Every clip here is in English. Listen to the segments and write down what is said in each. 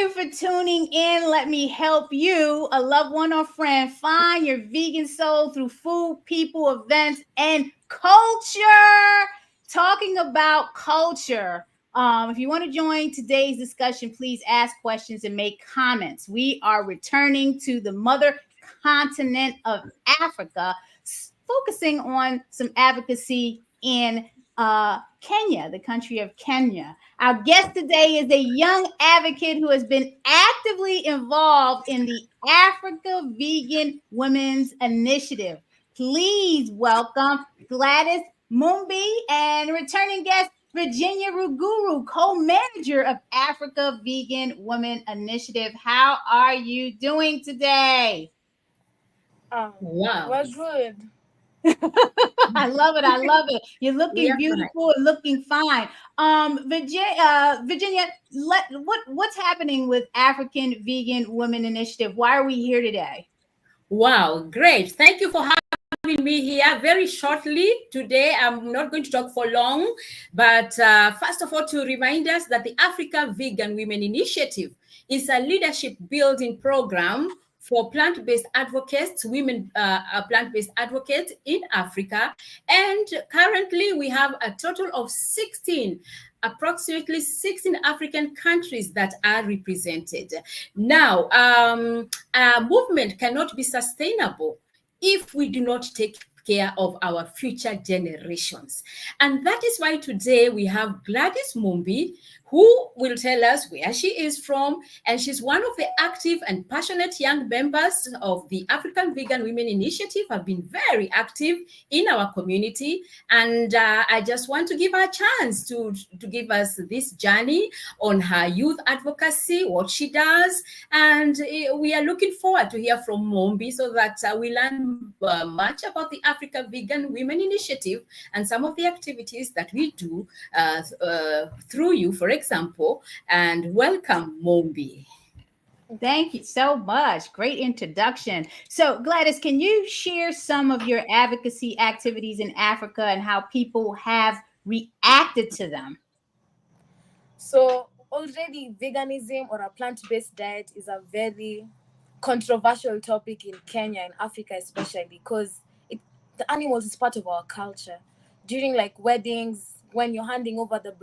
you for tuning in. Let me help you, a loved one or friend, find your vegan soul through food, people, events, and culture. Talking about culture. If you want to join today's discussion, please ask questions and make comments. We are returning to the mother continent of Africa, focusing on some advocacy in Kenya, the country of Kenya. Our guest today is a young advocate who has been actively involved in the Africa Vegan Women's Initiative. Please welcome Gladys Mumbi and returning guest Virginia Ruguru, co-manager of Africa Vegan Women Initiative. How are you doing today? Wow. We're good. I love it. I love it. You're We looking are fine. beautiful and looking fine. Virginia, what's happening with African Vegan Women Initiative? Why are we here today? Wow, great. Thank you for having me here very shortly. Today, I'm not going to talk for long, but first of all, to remind us that the Africa Vegan Women Initiative is a leadership building program for plant-based advocates, women plant-based advocates in Africa. And currently, we have a total of approximately 16 African countries that are represented. Now, a movement cannot be sustainable if we do not take care of our future generations. And that is why today we have Gladys Mumbi, who will tell us where she is from. And she's one of the active and passionate young members of the African Vegan Women Initiative, have been very active in our community. And I just want to give her a chance to give us this journey on her youth advocacy, what she does. And we are looking forward to hear from Mumbi so that we learn much about the Africa Vegan Women Initiative and some of the activities that we do through you, for example. And welcome, Mumbi. Thank you so much. Great introduction. So, Gladys, can you share some of your advocacy activities in Africa and how people have reacted to them? So already veganism or a plant-based diet is a very controversial topic in Kenya and Africa especially because the animals is part of our culture. During like weddings, when you're handing over the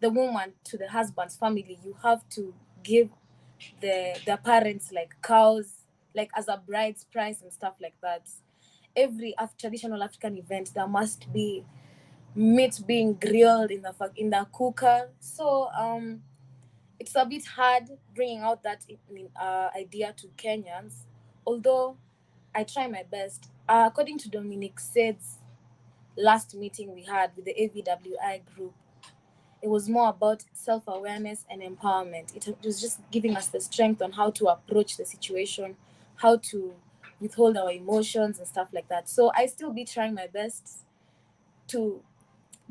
woman to the husband's family, you have to give the parents like cows, like as a bride's price and stuff like that. Every traditional African event, there must be meat being grilled in the cooker. So it's a bit hard bringing out that idea to Kenyans, although I try my best. According to Dominic Said's last meeting we had with the AVWI group, it was more about self-awareness and empowerment. It was just giving us the strength on how to approach the situation, how to withhold our emotions and stuff like that. So I still be trying my best to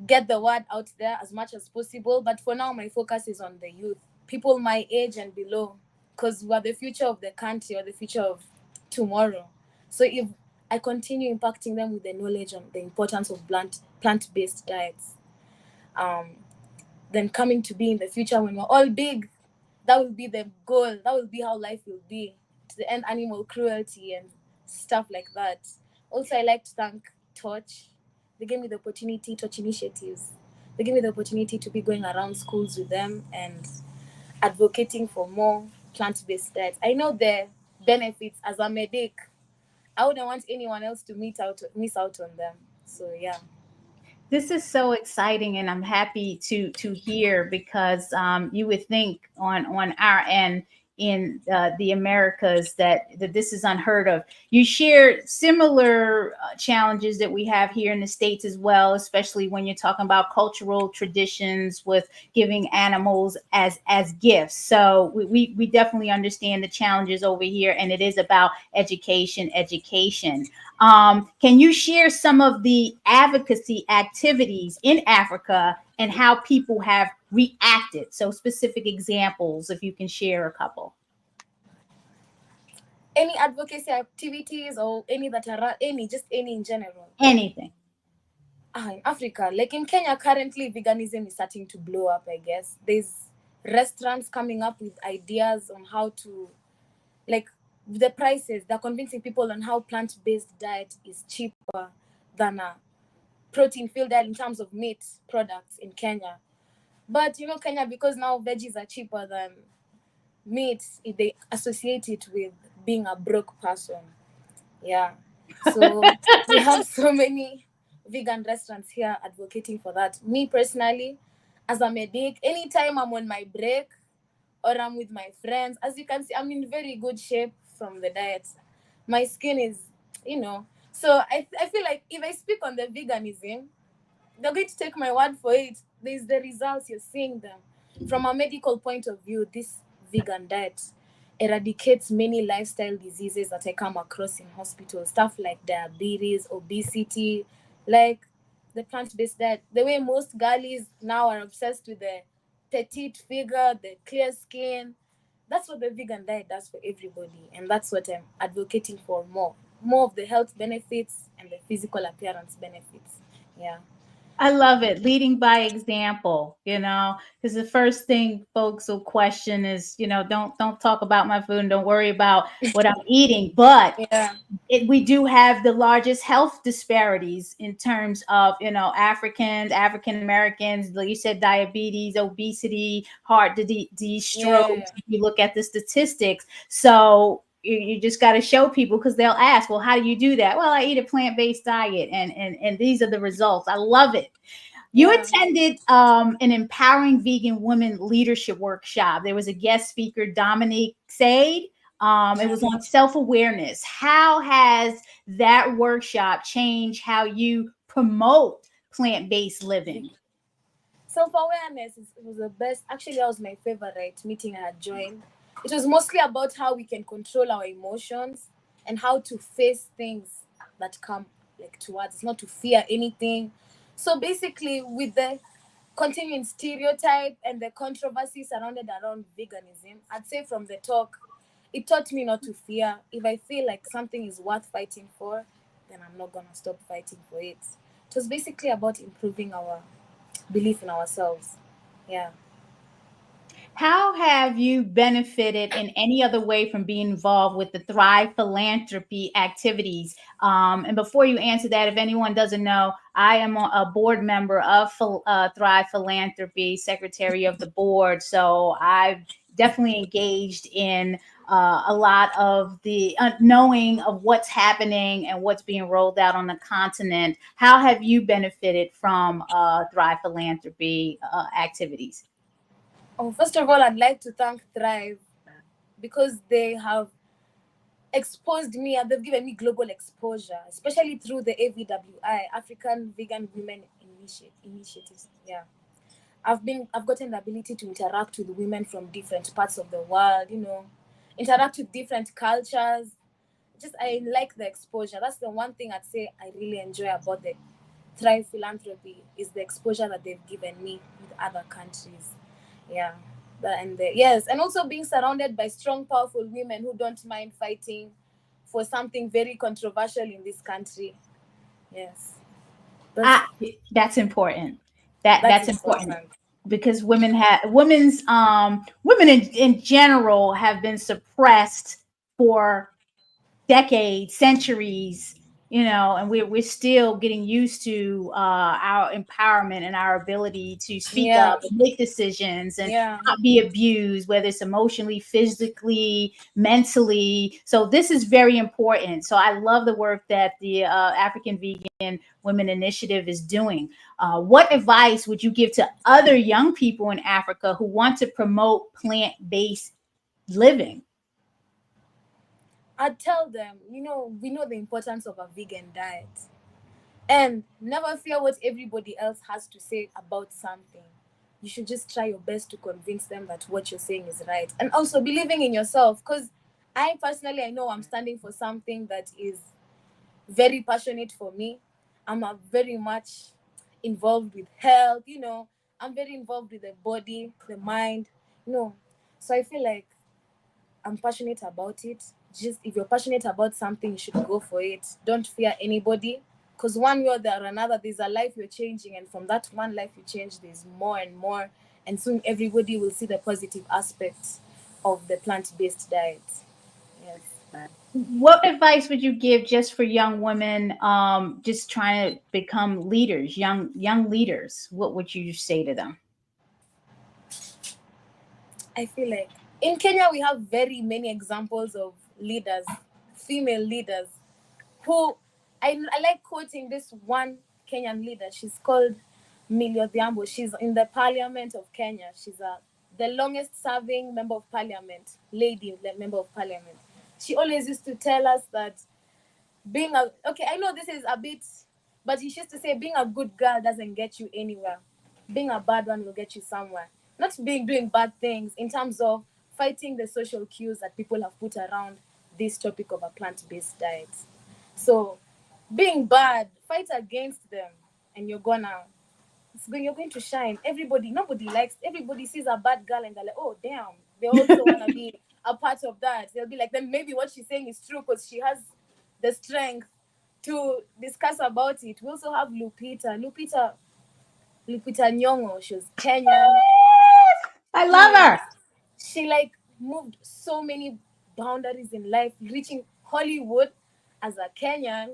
get the word out there as much as possible. But for now, my focus is on the youth, people my age and below, because we're the future of the country or the future of tomorrow. So if I continue impacting them with the knowledge on the importance of plant-based diets, then coming to be in the future when we're all big, that will be the goal. That will be how life will be, to end animal cruelty and stuff like that. Also, I like to thank Torch. They gave me the opportunity, Torch Initiatives. They gave me the opportunity to be going around schools with them and advocating for more plant-based diets. I know the benefits as a medic. I wouldn't want anyone else to miss out on them. So yeah. This is so exciting, and I'm happy to hear because you would think on our end in the Americas that this is unheard of. You share similar challenges that we have here in the States as well, especially when you're talking about cultural traditions with giving animals as gifts. So we definitely understand the challenges over here, and it is about education. Can you share some of the advocacy activities in Africa and how people have reacted? So specific examples, if you can share a couple. Any advocacy activities or just any in general? Anything. In Africa, like in Kenya, currently veganism is starting to blow up, I guess. There's restaurants coming up with ideas on how to, like, the prices. They're convincing people on how plant-based diet is cheaper than a protein-filled diet in terms of meat products in Kenya. But Kenya, because now veggies are cheaper than meat, they associate it with being a broke person. Yeah. So we have so many vegan restaurants here advocating for that. Me personally, as a medic, anytime I'm on my break or I'm with my friends, as you can see, I'm in very good shape from the diet. My skin is, so I feel like if I speak on the veganism, they're going to take my word for it. There's the results, you're seeing them. From a medical point of view, this vegan diet eradicates many lifestyle diseases that I come across in hospitals, stuff like diabetes, obesity, like the plant-based diet. The way most girlies now are obsessed with the petite figure, the clear skin. That's what the vegan diet does for everybody, and that's what I'm advocating for more of the health benefits and the physical appearance benefits. Yeah. I love it. Leading by example, because the first thing folks will question is, don't talk about my food and don't worry about what I'm eating. But Yeah. we do have the largest health disparities in terms of, Africans, African Americans, like you said, diabetes, obesity, heart disease, strokes. Yeah. If you look at the statistics. So you just got to show people, because they'll ask, well, how do you do that? Well, I eat a plant-based diet, and these are the results. I love it. You Yeah. attended an empowering vegan women leadership workshop. There was a guest speaker, Dominique Sade. It was on self-awareness. How has that workshop changed how you promote plant-based living? Self-awareness was the best. Actually, that was my favorite meeting I had joined. It was mostly about how we can control our emotions and how to face things that come like towards us, not to fear anything. So basically, with the continuing stereotype and the controversy surrounded around veganism, I'd say from the talk, it taught me not to fear. If I feel like something is worth fighting for, then I'm not gonna stop fighting for it. It was basically about improving our belief in ourselves. Yeah. How have you benefited in any other way from being involved with the Thrive Philanthropy activities? And before you answer that, if anyone doesn't know, I am a board member of Thrive Philanthropy, secretary of the board. So I've definitely engaged in a lot of the knowing of what's happening and what's being rolled out on the continent. How have you benefited from Thrive Philanthropy activities? Oh, first of all, I'd like to thank Thrive because they have exposed me and they've given me global exposure, especially through the AVWI, African Vegan Women Initiatives. Yeah. I've gotten the ability to interact with women from different parts of the world, interact with different cultures. Just I like the exposure. That's the one thing I'd say I really enjoy about the Thrive Philanthropy is the exposure that they've given me with other countries. Yeah. Yes, and also being surrounded by strong, powerful women who don't mind fighting for something very controversial in this country. Yes. That's important. That's That's important, important. because women in general have been suppressed for decades, centuries, and we're still getting used to our empowerment and our ability to speak Yeah. up and make decisions and Yeah. not be abused, whether it's emotionally, physically, mentally. So this is very important. So I love the work that the African Vegan Women Initiative is doing. What advice would you give to other young people in Africa who want to promote plant-based living? I'd tell them, we know the importance of a vegan diet. And never fear what everybody else has to say about something. You should just try your best to convince them that what you're saying is right. And also believing in yourself. Because I know I'm standing for something that is very passionate for me. I'm very much involved with health, I'm very involved with the body, the mind, So I feel like I'm passionate about it. Just if you're passionate about something, you should go for it. Don't fear anybody. Because one way or the another, there's a life you're changing, and from that one life you change, there's more and more and soon everybody will see the positive aspects of the plant-based diet. Yes. What advice would you give just for young women just trying to become leaders, young leaders? What would you say to them? I feel like in Kenya we have very many examples of leaders, female leaders, who I like quoting this one Kenyan leader. She's called Millie Odhiambo. She's in the Parliament of Kenya. She's the longest serving member of Parliament, lady member of Parliament. She always used to tell us that I know this is a bit, but she used to say being a good girl doesn't get you anywhere. Being a bad one will get you somewhere. Not doing bad things in terms of fighting the social cues that people have put around this topic of a plant-based diet. So being bad, fight against them, and you're going to shine. Everybody sees a bad girl and they're like, oh damn, they also want to be a part of that. They'll be like, then maybe what she's saying is true because she has the strength to discuss about it. We also have Lupita Nyong'o. She was Kenyan. I love her. She moved so many boundaries in life, reaching Hollywood as a Kenyan.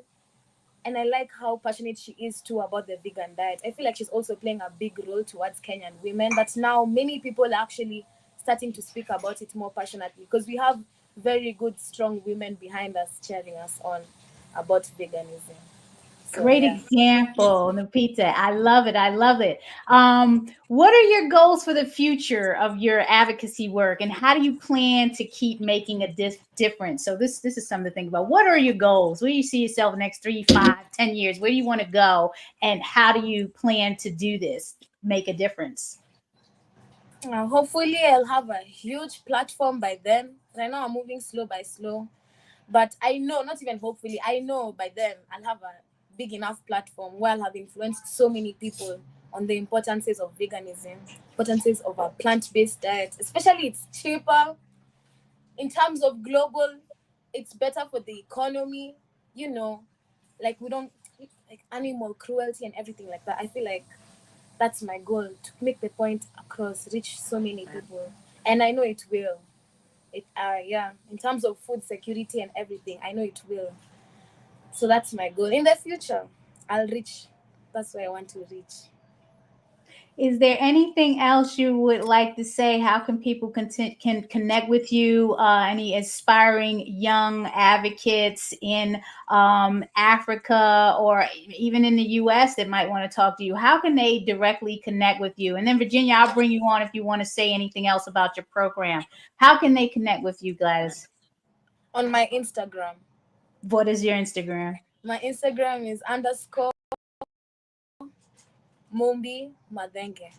And I like how passionate she is too about the vegan diet. I feel like she's also playing a big role towards Kenyan women. But now many people are actually starting to speak about it more passionately because we have very good, strong women behind us cheering us on about veganism. So, Great yeah. example, Lupita. I love it. I love it. What are your goals for the future of your advocacy work, and how do you plan to keep making a difference? So this is something to think about. What are your goals? Where do you see yourself next 3, 5, 10 years? Where do you want to go, and how do you plan to do this, make a difference? Hopefully, I'll have a huge platform by then. Right now, I'm moving slow by slow. But I know, not even hopefully, I know by then I'll have a big enough platform where I'll have influenced so many people on the importances of veganism, importances of a plant-based diet. Especially, it's cheaper. In terms of global, it's better for the economy. We don't like animal cruelty and everything like that. I feel like that's my goal, to make the point across, reach so many people. And I know it will. In terms of food security and everything, I know it will. So that's my goal. In the future, I'll reach. That's where I want to reach. Is there anything else you would like to say? How can people can connect with you? Any aspiring young advocates in Africa or even in the U.S. that might want to talk to you? How can they directly connect with you? And then Virginia, I'll bring you on if you want to say anything else about your program. How can they connect with you, Gladys? On my Instagram. What is your Instagram? My Instagram is _Mumbi Madenge.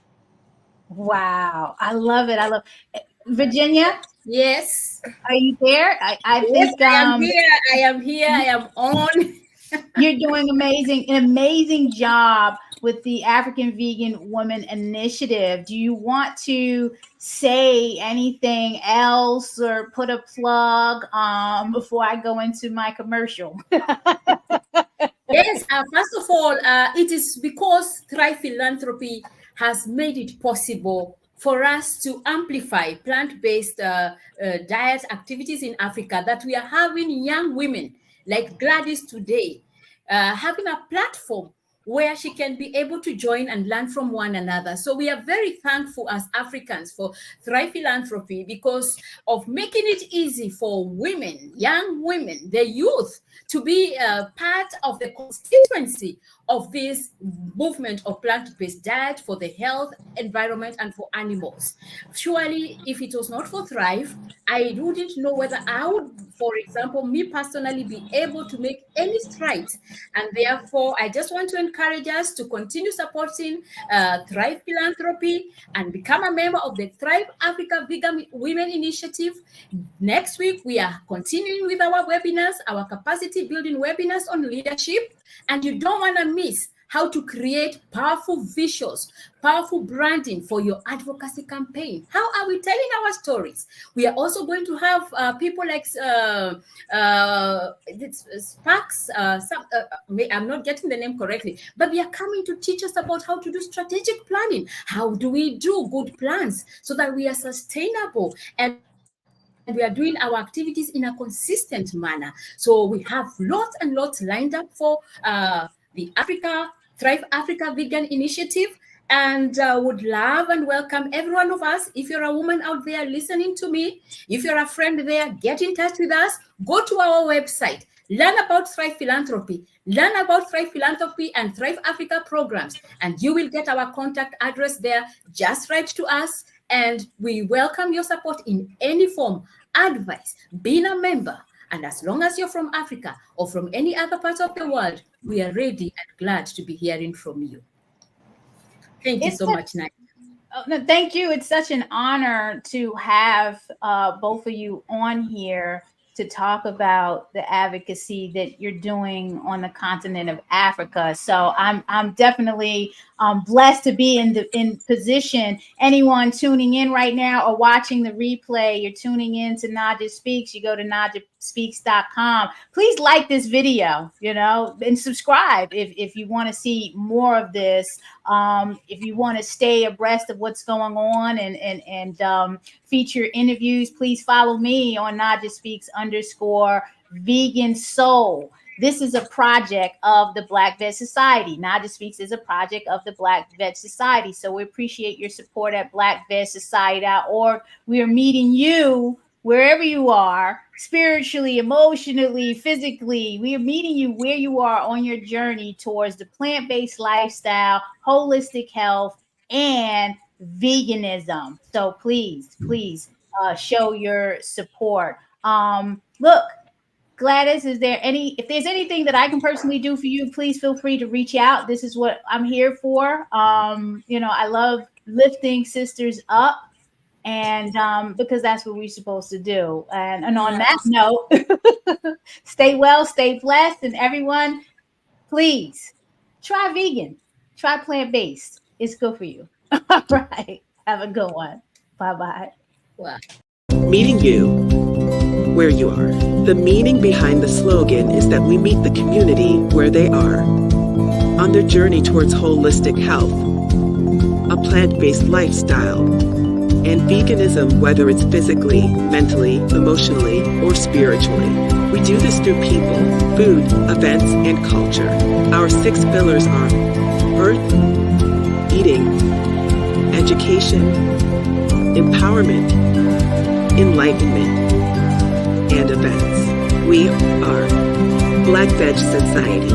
Wow, I love it. I love Virginia. Yes. Are you there? I think I am here. I am here. I am on. You're doing an amazing job with the African Vegan Women Initiative. Do you want to say anything else or put a plug before I go into my commercial? Yes, first of all, it is because Thrive Philanthropy has made it possible for us to amplify plant-based diet activities in Africa, that we are having young women like Gladys today, having a platform where she can be able to join and learn from one another. So we are very thankful as Africans for Thrive Philanthropy because of making it easy for women, young women, the youth, to be part of the constituency of this movement of plant-based diet for the health, environment, and for animals. Surely, if it was not for Thrive, I wouldn't know whether I would, for example, me personally, be able to make any strides. And therefore, I just want to encourage us to continue supporting Thrive Philanthropy and become a member of the Thrive Africa Vegan Women Initiative. Next week, we are continuing with our webinars, our capacity building webinars on leadership. And you don't want to miss how to create powerful visuals, powerful branding for your advocacy campaign. How are we telling our stories? We are also going to have people like Sparks. I'm not getting the name correctly, but they are coming to teach us about how to do strategic planning. How do we do good plans so that we are sustainable and we are doing our activities in a consistent manner? So we have lots and lots lined up for the Thrive Africa Vegan Initiative, and would love and welcome every one of us. If you're a woman out there listening to me, if you're a friend there, get in touch with us. Go to our website, learn about Thrive Philanthropy, learn about Thrive Philanthropy and Thrive Africa programs, and you will get our contact address there. Just write to us, and we welcome your support in any form, advice, being a member. And as long as you're from Africa or from any other part of the world, we are ready and glad to be hearing from you. Thank you so much, Naijha. Oh, no, thank you. It's such an honor to have both of you on here to talk about the advocacy that you're doing on the continent of Africa. So I'm definitely blessed to be in position. Anyone tuning in right now or watching the replay, you're tuning in to Naijha Speaks. You go to naijaspeaks.com. Please like this video, and subscribe if you want to see more of this. If you want to stay abreast of what's going on and feature interviews, please follow me on Naijha Speaks _vegan soul. This is a project of the Black Veg Society. Naijha Speaks is a project of the Black Veg Society. So we appreciate your support at blackvegsociety.org. We are meeting you wherever you are, spiritually, emotionally, physically. We are meeting you where you are on your journey towards the plant-based lifestyle, holistic health, and veganism. So please show your support. Look, Gladys, if there's anything that I can personally do for you, please feel free to reach out. This is what I'm here for. I love lifting sisters up, and because that's what we're supposed to do. And on that note, stay well, stay blessed, and everyone, please try vegan, try plant-based. It's good for you. All right. Have a good one. Bye-bye. Wow. Meeting you where you are. The meaning behind the slogan is that we meet the community where they are on their journey towards holistic health, a plant-based lifestyle, and veganism, whether it's physically, mentally, emotionally, or spiritually. We do this through people, food, events, and culture. Our 6 pillars are birth, eating, education, empowerment, enlightenment, and events. We are Black Veg Society.